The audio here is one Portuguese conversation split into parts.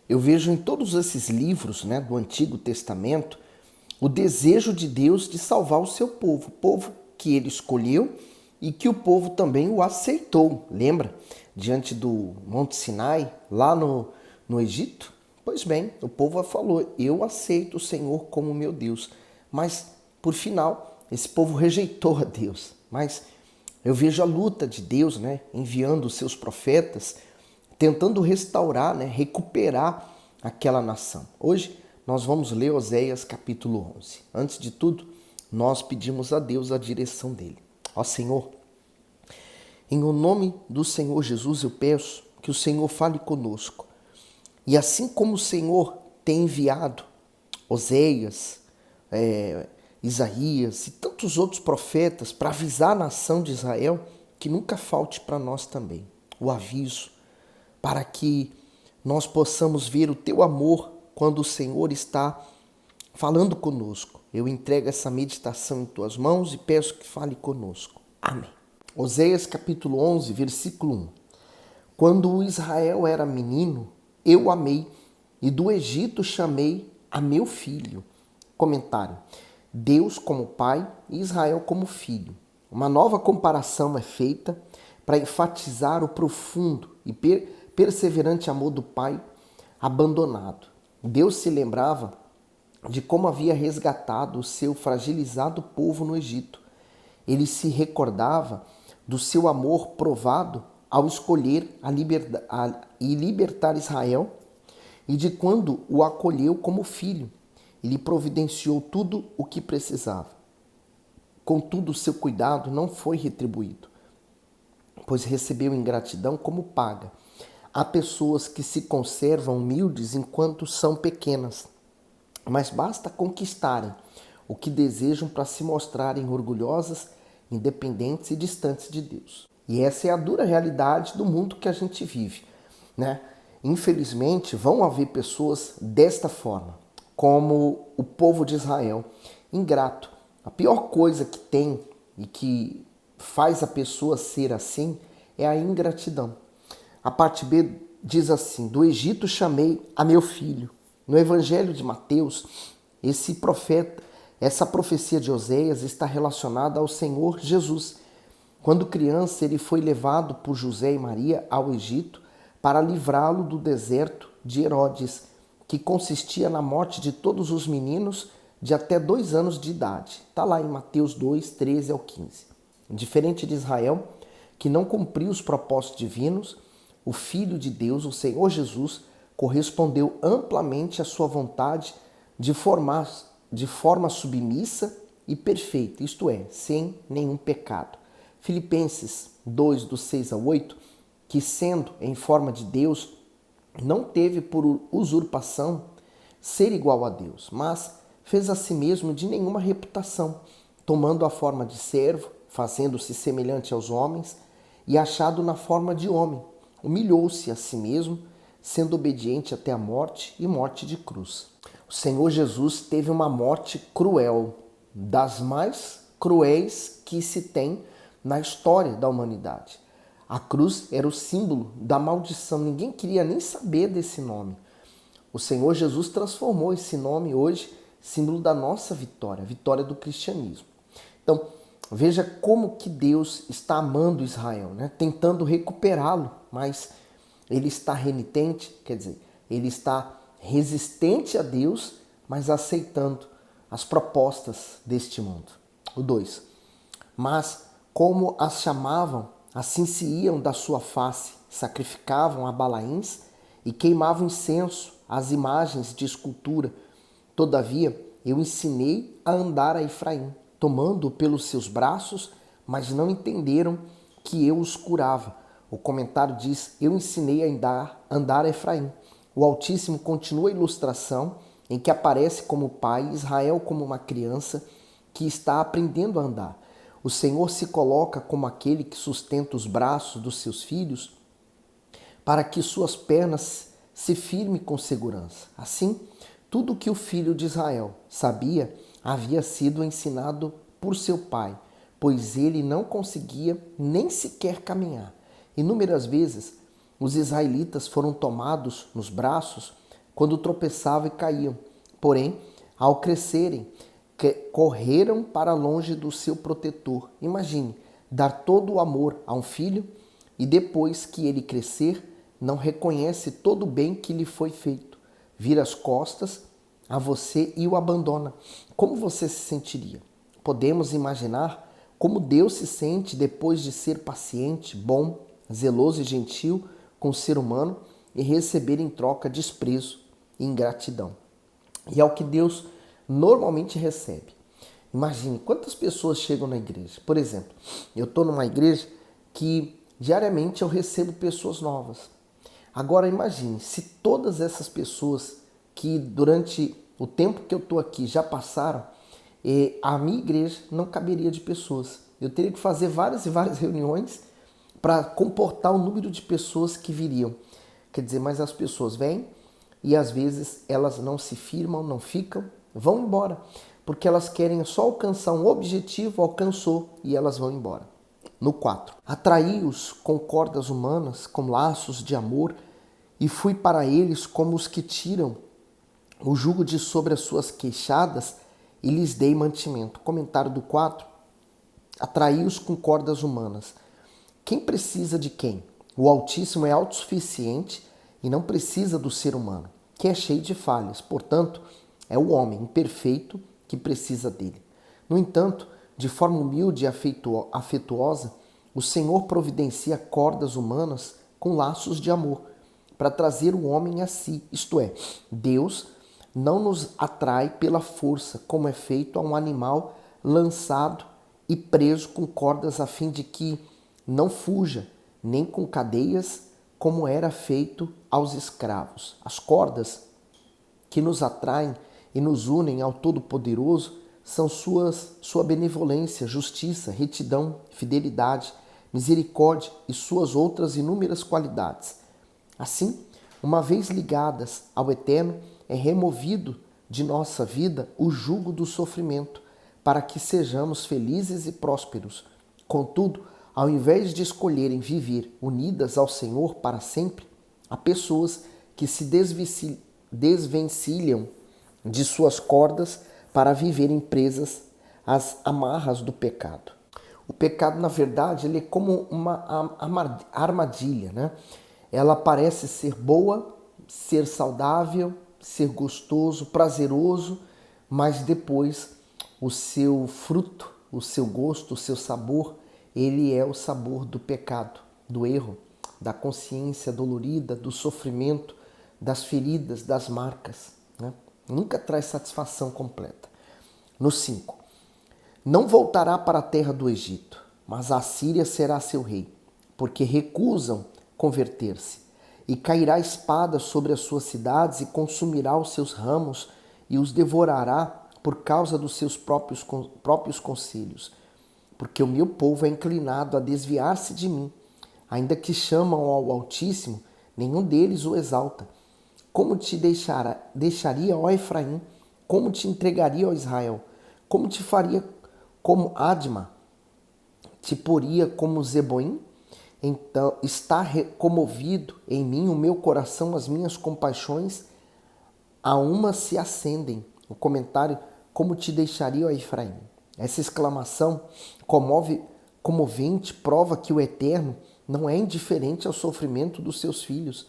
eu vejo em todos esses livros, né, do Antigo Testamento, o desejo de Deus de salvar o seu povo, o povo que ele escolheu e que o povo também o aceitou. Lembra? Diante do Monte Sinai, lá no Egito? Pois bem, o povo falou, eu aceito o Senhor como meu Deus. Mas, por final, esse povo rejeitou a Deus. Mas eu vejo a luta de Deus, né, enviando os seus profetas, tentando restaurar, né, recuperar aquela nação. Hoje nós vamos ler Oséias capítulo 11. Antes de tudo, nós pedimos a Deus a direção dele. Ó Senhor, em o nome do Senhor Jesus eu peço que o Senhor fale conosco. E assim como o Senhor tem enviado Oséias, Isaías e tantos outros profetas para avisar a nação de Israel, que nunca falte para nós também o aviso, para que nós possamos ver o teu amor quando o Senhor está falando conosco. Eu entrego essa meditação em tuas mãos e peço que fale conosco. Amém. Oséias capítulo 11, versículo 1. Quando Israel era menino, eu o amei, e do Egito chamei a meu filho. Comentário. Deus como pai e Israel como filho. Uma nova comparação é feita para enfatizar o profundo e perseverante amor do pai abandonado. Deus se lembrava de como havia resgatado o seu fragilizado povo no Egito. Ele se recordava do seu amor provado ao escolher e libertar Israel e de quando o acolheu como filho. Ele providenciou tudo o que precisava. Contudo, seu cuidado não foi retribuído, pois recebeu ingratidão como paga. Há pessoas que se conservam humildes enquanto são pequenas, mas basta conquistarem o que desejam para se mostrarem orgulhosas, independentes e distantes de Deus. E essa é a dura realidade do mundo que a gente vive, né? Infelizmente, vão haver pessoas desta forma, como o povo de Israel, ingrato. A pior coisa que tem e que faz a pessoa ser assim é a ingratidão. A parte B diz assim: do Egito chamei a meu filho. No Evangelho de Mateus, essa profecia de Oséias está relacionada ao Senhor Jesus. Quando criança, ele foi levado por José e Maria ao Egito para livrá-lo do deserto de Herodes, que consistia na morte de todos os meninos de até 2 anos de idade. Está lá em Mateus 2, 13 ao 15. Diferente de Israel, que não cumpriu os propósitos divinos, o Filho de Deus, o Senhor Jesus, correspondeu amplamente à sua vontade de forma submissa e perfeita, isto é, sem nenhum pecado. Filipenses 2, do 6 ao 8, que sendo em forma de Deus, não teve por usurpação ser igual a Deus, mas fez a si mesmo de nenhuma reputação, tomando a forma de servo, fazendo-se semelhante aos homens, e achado na forma de homem, humilhou-se a si mesmo, sendo obediente até a morte e morte de cruz. O Senhor Jesus teve uma morte cruel, das mais cruéis que se tem na história da humanidade. A cruz era o símbolo da maldição, ninguém queria nem saber desse nome. O Senhor Jesus transformou esse nome hoje, símbolo da nossa vitória, a vitória do cristianismo. Então, veja como que Deus está amando Israel, né? Tentando recuperá-lo, mas ele está renitente, quer dizer, ele está resistente a Deus, mas aceitando as propostas deste mundo. O 2. Mas como as chamavam, assim se iam da sua face, sacrificavam a Balaíns e queimavam incenso às imagens de escultura. Todavia, eu ensinei a andar a Efraim, tomando-o pelos seus braços, mas não entenderam que eu os curava. O comentário diz, eu ensinei a andar a Efraim. O Altíssimo continua a ilustração em que aparece como pai, Israel como uma criança que está aprendendo a andar. O Senhor se coloca como aquele que sustenta os braços dos seus filhos para que suas pernas se firmem com segurança. Assim, tudo o que o filho de Israel sabia havia sido ensinado por seu pai, pois ele não conseguia nem sequer caminhar. Inúmeras vezes, os israelitas foram tomados nos braços quando tropeçavam e caíam. Porém, ao crescerem, correram para longe do seu protetor. Imagine, dar todo o amor a um filho e depois que ele crescer, não reconhece todo o bem que lhe foi feito. Vira as costas a você e o abandona. Como você se sentiria? Podemos imaginar como Deus se sente depois de ser paciente, bom, zeloso e gentil com o ser humano e receber em troca desprezo e ingratidão. E é o que Deus normalmente recebe. Imagine quantas pessoas chegam na igreja. Por exemplo, eu estou numa igreja que diariamente eu recebo pessoas novas. Agora imagine se todas essas pessoas que durante o tempo que eu estou aqui já passaram, a minha igreja não caberia de pessoas. Eu teria que fazer várias e várias reuniões para comportar o número de pessoas que viriam. Quer dizer, mas as pessoas vêm e às vezes elas não se firmam, não ficam, vão embora, porque elas querem só alcançar um objetivo, alcançou e elas vão embora. No 4. Atraí-os com cordas humanas, com laços de amor, e fui para eles como os que tiram o jugo de sobre as suas queixadas e lhes dei mantimento. Comentário do 4. Atraí-os com cordas humanas. Quem precisa de quem? O Altíssimo é autossuficiente e não precisa do ser humano, que é cheio de falhas. Portanto, é o homem imperfeito que precisa dele. No entanto, de forma humilde e afetuosa, o Senhor providencia cordas humanas com laços de amor para trazer o homem a si. Isto é, Deus não nos atrai pela força, como é feito a um animal lançado e preso com cordas a fim de que não fuja, nem com cadeias, como era feito aos escravos. As cordas que nos atraem e nos unem ao Todo-Poderoso são sua benevolência, justiça, retidão, fidelidade, misericórdia e suas outras inúmeras qualidades. Assim, uma vez ligadas ao Eterno, é removido de nossa vida o jugo do sofrimento, para que sejamos felizes e prósperos. Contudo, ao invés de escolherem viver unidas ao Senhor para sempre, há pessoas que se desvencilham de suas cordas para viverem presas às amarras do pecado. O pecado, na verdade, ele é como uma armadilha, né? Ela parece ser boa, ser saudável, ser gostoso, prazeroso, mas depois o seu fruto, o seu gosto, o seu sabor, ele é o sabor do pecado, do erro, da consciência dolorida, do sofrimento, das feridas, das marcas, né? Nunca traz satisfação completa. No 5. Não voltará para a terra do Egito, mas a Síria será seu rei, porque recusam converter-se. E cairá a espada sobre as suas cidades e consumirá os seus ramos e os devorará por causa dos seus próprios conselhos. Porque o meu povo é inclinado a desviar-se de mim. Ainda que chamam ao Altíssimo, nenhum deles o exalta. Como te deixaria, ó Efraim? Como te entregaria, ó Israel? Como te faria como Adma? Te poria como Zeboim? Então está comovido em mim o meu coração, as minhas compaixões, a uma se acendem. O comentário, como te deixaria, ó Efraim? Essa exclamação comovente prova que o Eterno não é indiferente ao sofrimento dos seus filhos.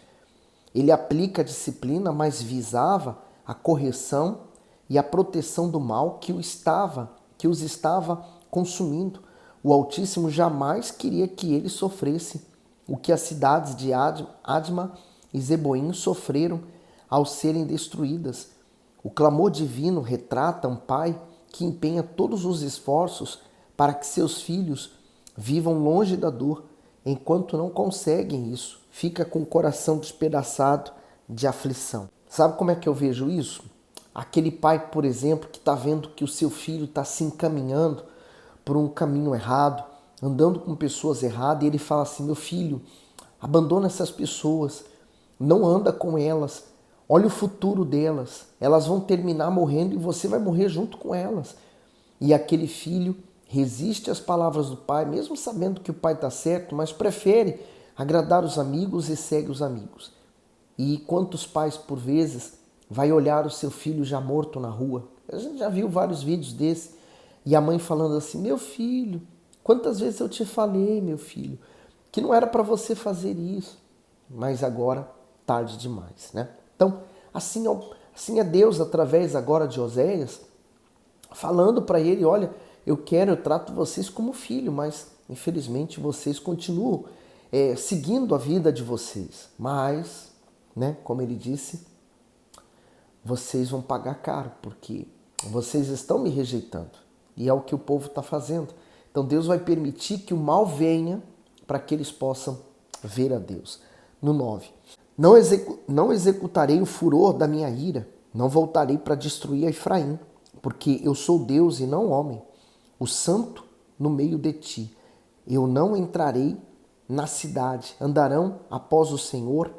Ele aplica a disciplina, mas visava a correção e a proteção do mal que os estava consumindo. O Altíssimo jamais queria que eles sofressem o que as cidades de Adma e Zeboim sofreram ao serem destruídas. O clamor divino retrata um pai que empenha todos os esforços para que seus filhos vivam longe da dor. Enquanto não conseguem isso, fica com o coração despedaçado de aflição. Sabe como é que eu vejo isso? Aquele pai, por exemplo, que está vendo que o seu filho está se encaminhando por um caminho errado, andando com pessoas erradas, e ele fala assim: meu filho, abandona essas pessoas, não anda com elas, olha o futuro delas, elas vão terminar morrendo e você vai morrer junto com elas. E aquele filho resiste às palavras do pai, mesmo sabendo que o pai está certo, mas prefere agradar os amigos e segue os amigos. E quantos pais, por vezes, vai olhar o seu filho já morto na rua. A gente já viu vários vídeos desse. E a mãe falando assim, meu filho, quantas vezes eu te falei, meu filho, que não era para você fazer isso. Mas agora, tarde demais, né? Então, assim é Deus através agora de Oséias, falando para ele, olha, eu trato vocês como filho, mas infelizmente vocês continuam seguindo a vida de vocês. Mas, né, como ele disse, vocês vão pagar caro, porque vocês estão me rejeitando. E é o que o povo está fazendo. Então Deus vai permitir que o mal venha para que eles possam ver a Deus. No 9. Não executarei o furor da minha ira, não voltarei para destruir a Efraim, porque eu sou Deus e não homem, o santo no meio de ti. Eu não entrarei na cidade, andarão após o Senhor,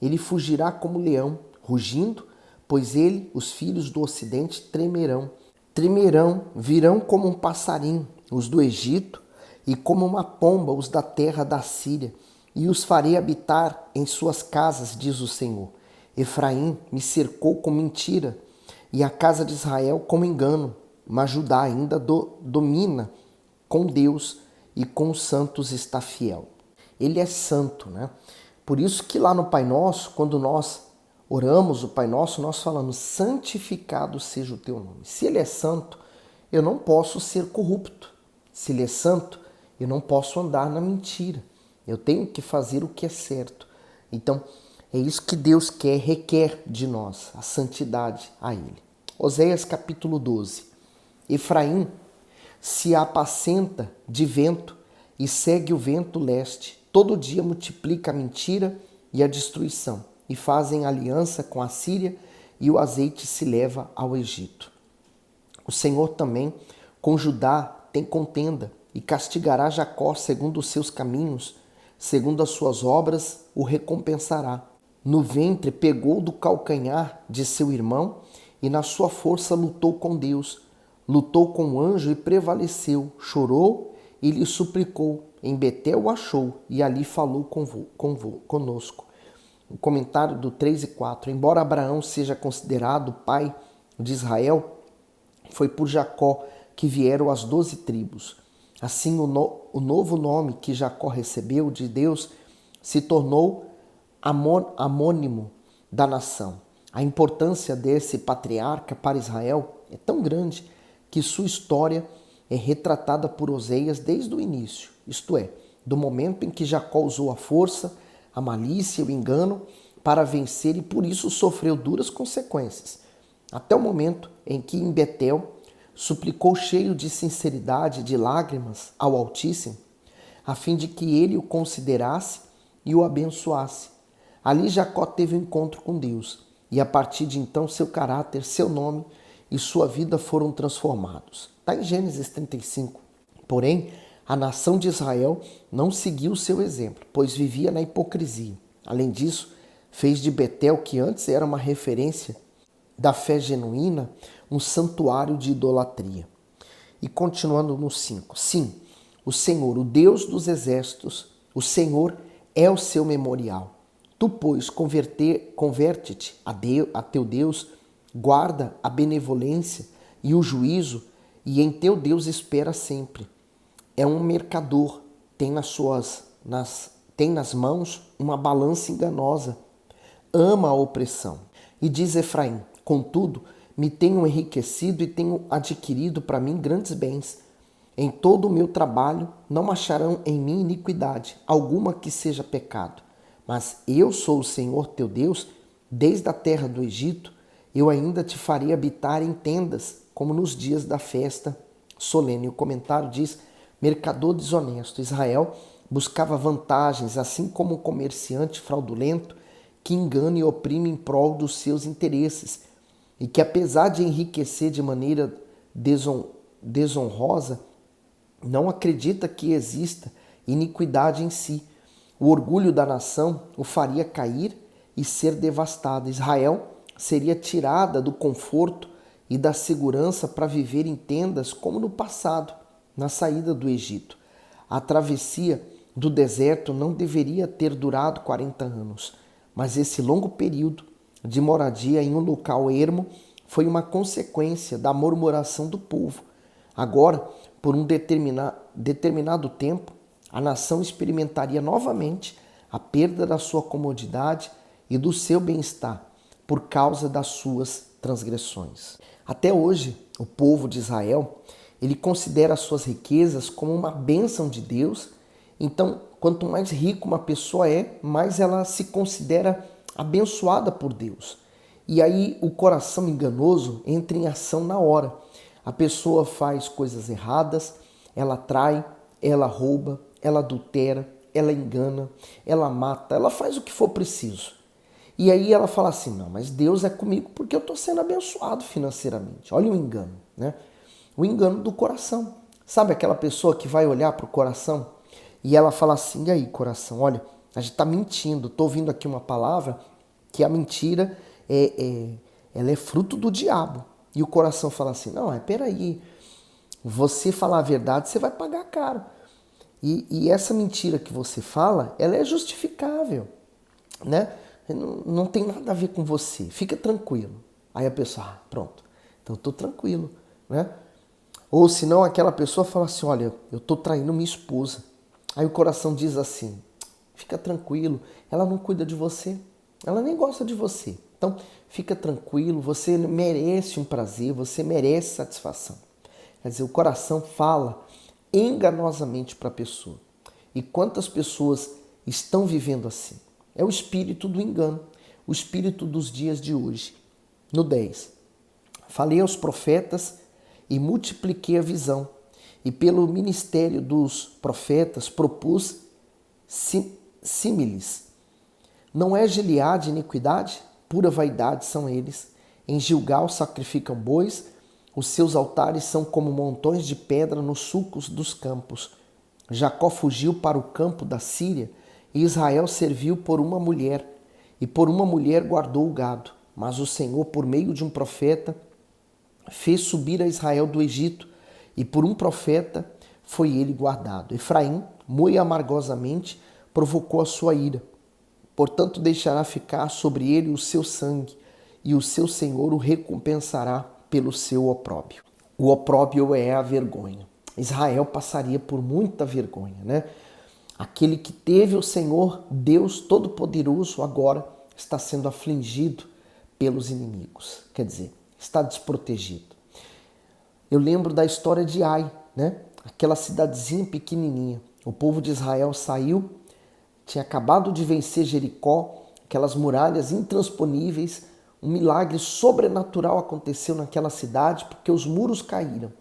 ele fugirá como leão, rugindo, pois ele, os filhos do ocidente, tremerão. Tremerão, virão como um passarinho, os do Egito, e como uma pomba, os da terra da Síria, e os farei habitar em suas casas, diz o Senhor. Efraim me cercou com mentira, e a casa de Israel com engano, mas Judá ainda domina com Deus e com os santos está fiel. Ele é santo, né? Por isso que lá no Pai Nosso, quando nós oramos o Pai Nosso, nós falamos, santificado seja o teu nome. Se ele é santo, eu não posso ser corrupto. Se ele é santo, eu não posso andar na mentira. Eu tenho que fazer o que é certo. Então, é isso que Deus requer de nós, a santidade a ele. Oséias capítulo 12. Efraim se apacenta de vento e segue o vento leste. Todo dia multiplica a mentira e a destruição, e fazem aliança com a Síria, e o azeite se leva ao Egito. O Senhor também com Judá tem contenda, e castigará Jacó segundo os seus caminhos, segundo as suas obras o recompensará. No ventre pegou do calcanhar de seu irmão, e na sua força lutou com Deus. Lutou com o anjo e prevaleceu, chorou e lhe suplicou. Em Betel o achou e ali falou conosco. O comentário do 3 e 4. Embora Abraão seja considerado pai de Israel, foi por Jacó que vieram as 12 tribos. Assim, o novo nome que Jacó recebeu de Deus se tornou amônimo da nação. A importância desse patriarca para Israel é tão grande que sua história é retratada por Oséias desde o início, isto é, do momento em que Jacó usou a força, a malícia e o engano para vencer e por isso sofreu duras consequências, até o momento em que em Betel suplicou cheio de sinceridade e de lágrimas ao Altíssimo, a fim de que ele o considerasse e o abençoasse. Ali Jacó teve um encontro com Deus e a partir de então seu caráter, seu nome e sua vida foram transformados. Está em Gênesis 35. Porém, a nação de Israel não seguiu seu exemplo, pois vivia na hipocrisia. Além disso, fez de Betel, que antes era uma referência da fé genuína, um santuário de idolatria. E continuando no 5. Sim, o Senhor, o Deus dos exércitos, o Senhor é o seu memorial. Tu, pois, converte-te a teu Deus, guarda a benevolência e o juízo, e em teu Deus espera sempre. É um mercador, tem nas mãos uma balança enganosa, ama a opressão. E diz Efraim, contudo, me tenho enriquecido e tenho adquirido para mim grandes bens. Em todo o meu trabalho não acharão em mim iniquidade, alguma que seja pecado. Mas eu sou o Senhor teu Deus, desde a terra do Egito, eu ainda te farei habitar em tendas, como nos dias da festa solene. O comentário diz, mercador desonesto. Israel buscava vantagens, assim como um comerciante fraudulento que engana e oprime em prol dos seus interesses e que, apesar de enriquecer de maneira desonrosa, não acredita que exista iniquidade em si. O orgulho da nação o faria cair e ser devastada. Israel seria tirada do conforto e da segurança para viver em tendas como no passado, na saída do Egito. A travessia do deserto não deveria ter durado 40 anos, mas esse longo período de moradia em um local ermo foi uma consequência da murmuração do povo. Agora, por um determinado tempo, a nação experimentaria novamente a perda da sua comodidade e do seu bem-estar por causa das suas transgressões. Até hoje, o povo de Israel, ele considera as suas riquezas como uma bênção de Deus. Então, quanto mais rico uma pessoa é, mais ela se considera abençoada por Deus. E aí o coração enganoso entra em ação na hora. A pessoa faz coisas erradas, ela trai, ela rouba, ela adultera, ela engana, ela mata, ela faz o que for preciso. E aí ela fala assim, não, mas Deus é comigo porque eu estou sendo abençoado financeiramente. Olha o engano, né? O engano do coração. Sabe aquela pessoa que vai olhar para o coração e ela fala assim, e aí coração, olha, a gente está mentindo, estou ouvindo aqui uma palavra que a mentira ela é fruto do diabo. E o coração fala assim, não, peraí, você falar a verdade, você vai pagar caro. E essa mentira que você fala, ela é justificável, né? Não tem nada a ver com você, fica tranquilo. Aí a pessoa, pronto, então eu tô tranquilo, né? Ou senão aquela pessoa fala assim, olha, eu tô traindo minha esposa. Aí o coração diz assim, fica tranquilo, ela não cuida de você, ela nem gosta de você. Então fica tranquilo, você merece um prazer, você merece satisfação. Quer dizer, o coração fala enganosamente para a pessoa. E quantas pessoas estão vivendo assim? É o espírito do engano, o espírito dos dias de hoje. No 10. Falei aos profetas e multipliquei a visão, e pelo ministério dos profetas propus símiles. Não é Gileade iniquidade? Pura vaidade são eles. Em Gilgal sacrificam bois, os seus altares são como montões de pedra nos sulcos dos campos. Jacó fugiu para o campo da Síria, e Israel serviu por uma mulher, e por uma mulher guardou o gado. Mas o Senhor, por meio de um profeta, fez subir a Israel do Egito, e por um profeta foi ele guardado. Efraim, muito amargosamente, provocou a sua ira. Portanto, deixará ficar sobre ele o seu sangue, e o seu Senhor o recompensará pelo seu opróbrio. O opróbrio é a vergonha. Israel passaria por muita vergonha, né? Aquele que teve o Senhor, Deus Todo-Poderoso, agora está sendo afligido pelos inimigos. Quer dizer, está desprotegido. Eu lembro da história de Ai, né? Aquela cidadezinha pequenininha. O povo de Israel saiu, tinha acabado de vencer Jericó, aquelas muralhas intransponíveis. Um milagre sobrenatural aconteceu naquela cidade porque os muros caíram.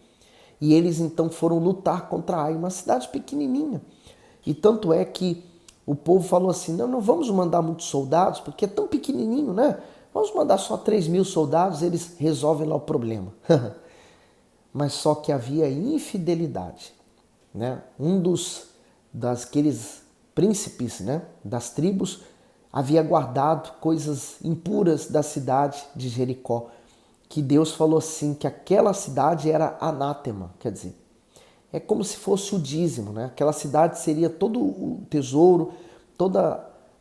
E eles então foram lutar contra Ai, uma cidade pequenininha. E tanto é que o povo falou assim, não vamos mandar muitos soldados, porque é tão pequenininho, né? Vamos mandar só 3.000 soldados, eles resolvem lá o problema. Mas só que havia infidelidade, né? Um daqueles príncipes, né, das tribos, havia guardado coisas impuras da cidade de Jericó, que Deus falou assim, que aquela cidade era anátema, quer dizer, é como se fosse o dízimo, né? Aquela cidade seria todo o tesouro, todo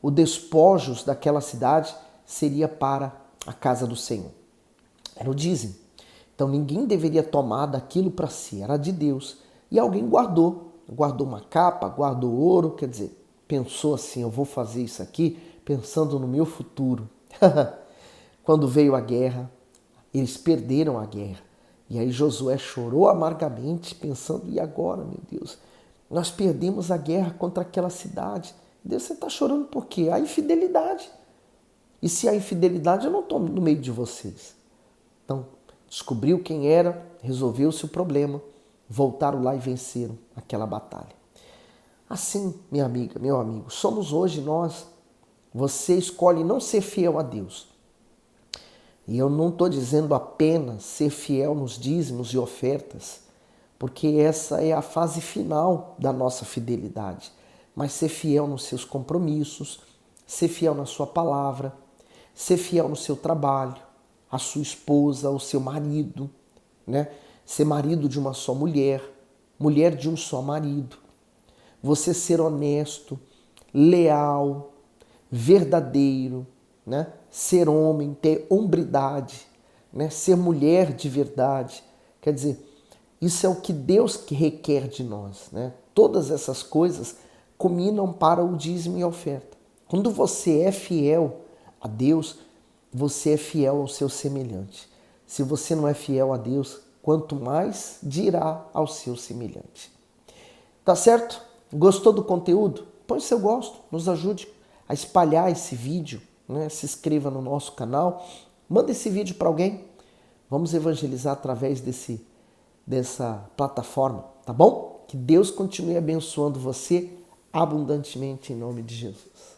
o despojos daquela cidade seria para a casa do Senhor. Era o dízimo. Então ninguém deveria tomar daquilo para si, era de Deus. E alguém guardou uma capa, guardou ouro, quer dizer, pensou assim, eu vou fazer isso aqui pensando no meu futuro. Quando veio a guerra, eles perderam a guerra. E aí Josué chorou amargamente, pensando, e agora, meu Deus? Nós perdemos a guerra contra aquela cidade. Deus, você está chorando por quê? A infidelidade. E se há infidelidade, eu não estou no meio de vocês. Então, descobriu quem era, resolveu-se o problema, voltaram lá e venceram aquela batalha. Assim, minha amiga, meu amigo, somos hoje nós. Você escolhe não ser fiel a Deus. E eu não estou dizendo apenas ser fiel nos dízimos e ofertas, porque essa é a fase final da nossa fidelidade. Mas ser fiel nos seus compromissos, ser fiel na sua palavra, ser fiel no seu trabalho, a sua esposa, o seu marido, né? Ser marido de uma só mulher, mulher de um só marido. Você ser honesto, leal, verdadeiro, né? Ser homem, ter hombridade, né? Ser mulher de verdade. Quer dizer, isso é o que Deus requer de nós, né? Todas essas coisas culminam para o dízimo e a oferta. Quando você é fiel a Deus, você é fiel ao seu semelhante. Se você não é fiel a Deus, quanto mais dirá ao seu semelhante. Tá certo? Gostou do conteúdo? Põe seu gosto, nos ajude a espalhar esse vídeo, né? Se inscreva no nosso canal, manda esse vídeo para alguém. Vamos evangelizar através dessa plataforma, tá bom? Que Deus continue abençoando você abundantemente em nome de Jesus.